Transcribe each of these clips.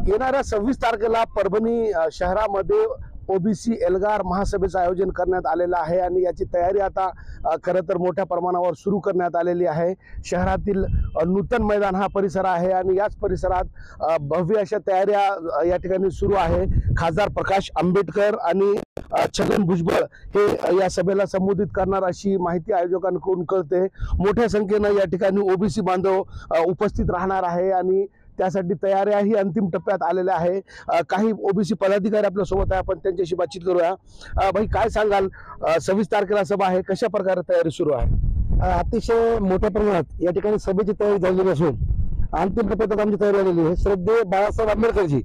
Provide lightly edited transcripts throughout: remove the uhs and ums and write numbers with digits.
येणाऱ्या 26 तारखेला परभणी शहरामध्ये ओबीसी एल्गार महासभेचं आयोजन करण्यात आलेलं आहे आणि याची तयारी आता खरं तर मोठ्या प्रमाणावर सुरू करण्यात आलेली आहे। शहरातील नूतन मैदान हा परिसर आहे आणि याच परिसरात भव्य अशा तयाऱ्या या ठिकाणी सुरू आहे। खासदार प्रकाश आंबेडकर आणि छगन भुजबळ हे या सभेला संबोधित करणार अशी माहिती आयोजकांकडून कळते। मोठ्या संख्येने या ठिकाणी ओबीसी बांधव उपस्थित राहणार आहे आणि त्यासाठी तयाऱ्याही अंतिम टप्प्यात आलेल्या आहे। काही ओबीसी पदाधिकारी आपल्या सोबत आहे, आपण त्यांच्याशी बातचीत करूया। भाई, काय सांगाल, 26 तारखेला सभा आहे, कशा प्रकारे तयारी सुरू आहे? अतिशय मोठ्या प्रमाणात या ठिकाणी सभेची तयारी झालेली असून अंतिम टप्प्यात आमची तयारी झालेली आहे। श्रद्धेय बाळासाहेब आंबेडकरजी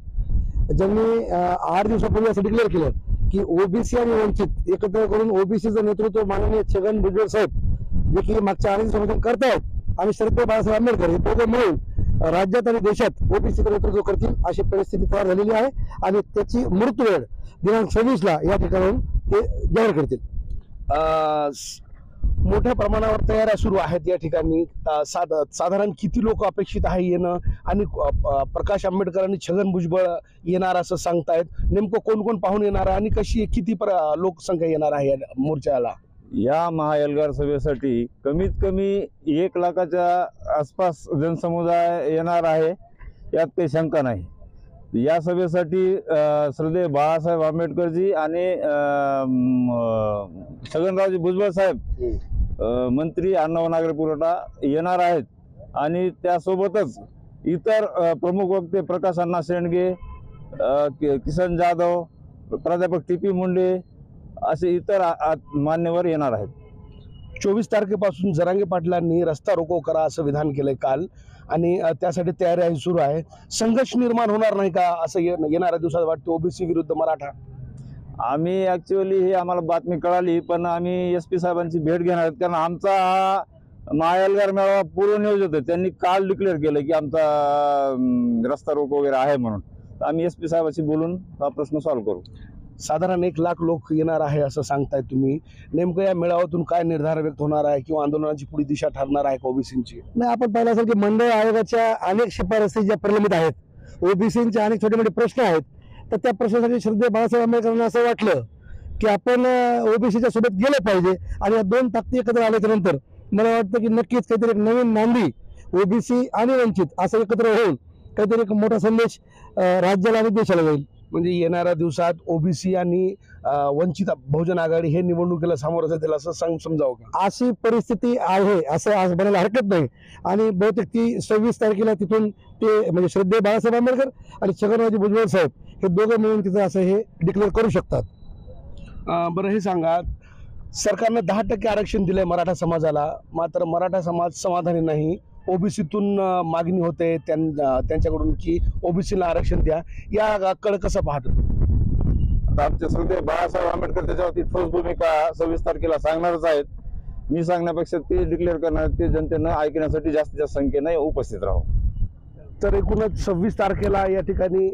ज्यांनी 8 दिवसापूर्वी असं डिक्लेअर केलं की ओबीसी आणि वंचित एकत्र करून ओबीसीचं नेतृत्व माननीय छगन भुजबळ साहेब जे की मागच्या 8 दिवसापासून करतायत आणि श्रद्धेय बाळासाहेब आंबेडकर हे दोघं मिळून राज्यात आणि देशात ओबीसीचं नेतृत्व करतील अशी परिस्थिती तयार झालेली आहे आणि त्याची मृत्यूवेळ दिनांक 26ला या ठिकाणाहून ते जाहीर करतील। मोठ्या प्रमाणावर तयाऱ्या सुरू आहेत या ठिकाणी। साधारण किती लोक अपेक्षित आहे येणं आणि प्रकाश आंबेडकर आणि छगन भुजबळ येणार असं सांगतायत? नेमकं कोण कोण पाहून येणार आहे आणि कशी किती लोकसंख्या येणार आहे या मोर्चाला? या महाएल्गार सभेसाठी कमीत कमी 1 लाखाच्या आसपास जनसमुदाय येणार आहे, यात काही शंका नाही। या सभेसाठी श्रद्धेय बाळासाहेब आंबेडकरजी आणि छगनरावजी भुजबळ साहेब मंत्री अन्न व नागरी पुरवठा येणार आहेत आणि त्यासोबतच इतर प्रमुख वक्ते प्रकाश अण्णा शेंडगे, किसन जाधव, प्राध्यापक टी.पी. मुंडे असे इतर मान्यवर येणार आहेत। 24 तारखेपासून जरांगे पाटलांनी रस्ता रोको करा असं विधान केलंय काल आणि त्यासाठी तयारी सुरू आहे। संघर्ष निर्माण होणार नाही का असं येणाऱ्या दिवसात वाटतं ओबीसी विरुद्ध मराठा? आम्ही ऍक्च्युअली हे आम्हाला बातमी कळाली, पण आम्ही एसपी साहेबांची भेट घेणार आहोत कारण आमचा हा महाएल्गार मेळावा पूर्वनियोजित आहे। त्यांनी काल डिक्लेअर केलं की आमचा रस्ता रोको वगैरे आहे म्हणून, आम्ही एसपी साहेबांशी बोलून हा प्रश्न सॉल्व्ह करू। साधारण 1 लाख लोक येणार आहे असं सांगताय तुम्ही, नेमकं या मेळाव्यातून काय निर्धार व्यक्त होणार आहे किंवा आंदोलनाची पुढील दिशा ठरणार आहे ओबीसींची? नाही, आपण पाहिलं असेल की मंडळ आयोगाच्या अनेक शिफारसी ज्या प्रलंबित आहेत, ओबीसींचे अनेक छोटे मोठे प्रश्न आहेत, तर त्या प्रश्नासाठी श्रद्धेय बाळासाहेब आंबेडकरांना असं वाटलं की आपण ओबीसीच्या सोबत गेलं पाहिजे आणि या 2 ताकदी एकत्र आल्याच्या नंतर मला वाटतं की नक्कीच काहीतरी एक नवीन नांदी ओबीसी आणि वंचित असं एकत्र होऊन काहीतरी एक मोठा संदेश राज्याला आणि देशाला जाईल। म्हणजे येणाऱ्या दिवसात ओबीसी आणि वंचित बहुजन आघाडी हे निवडणुकीला सामोरं जातील असं समजावं का? अशी परिस्थिती आहे असं आज बनायला हरकत नाही आणि बहुतेक ती 26 तारखेला तिथून ते म्हणजे श्रद्धेय बाळासाहेब आंबेडकर आणि छगनरावजी भुजबळ साहेब हे दोघं मिळून तिथं असं हे डिक्लेअर करू शकतात। बरं, हे सांगा, सरकारनं 10% आरक्षण दिलंय मराठा समाजाला, मात्र मराठा समाज समाधानी नाही। ओबीसीतून मागणी होते त्यांच्याकडून की ओबीसीला आरक्षण द्या, याकडे कसं पाहतो? आता आमचे श्रद्धेय बाळासाहेब आंबेडकर त्याच्यावरती ठोस भूमिका 26 तारखेला सांगणारच आहेत। मी सांगण्यापेक्षा ते डिक्लेअर करणार, ते जनतेनं ऐकण्यासाठी जास्तीत जास्त संख्येने उपस्थित राहू। तर एकूणच 26 तारखेला या ठिकाणी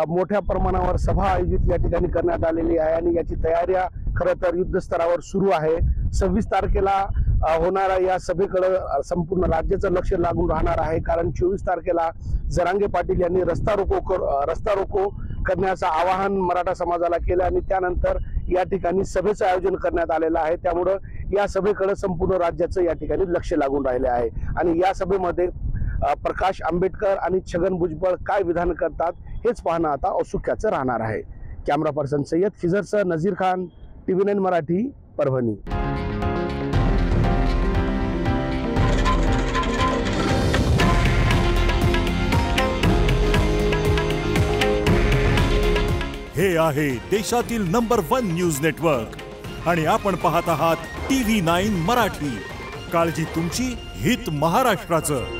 मोठ्या प्रमाणावर सभा आयोजित या ठिकाणी करण्यात आलेली आहे आणि याची तयारी खरं तर युद्धस्तरावर सुरू आहे। 26 तारखेला होणाऱ्या या सभेकडे संपूर्ण राज्याचं लक्ष लागून राहणार आहे, कारण 24 तारखेला जरांगे पाटील यांनी रस्ता रोको करण्याचं आवाहन मराठा समाजाला केलं आणि त्यानंतर या ठिकाणी सभेचं आयोजन करण्यात आलेलं आहे। त्यामुळं या सभेकडे संपूर्ण राज्याचं या ठिकाणी लक्ष लागून राहिले आहे आणि या सभेमध्ये प्रकाश आंबेडकर आणि छगन भुजबळ काय विधान करतात हेच पाहणं आता औत्सुक्याचं राहणार आहे। कॅमेरा पर्सन सय्यद खिजरसह नजीर खान, TV9 मराठी, परभणी। हे आहे देशातील नंबर 1 न्यूज नेटवर्क आणि आपण पाहत आहात TV9 मराठी। काळजी तुमची, हित महाराष्ट्राचं।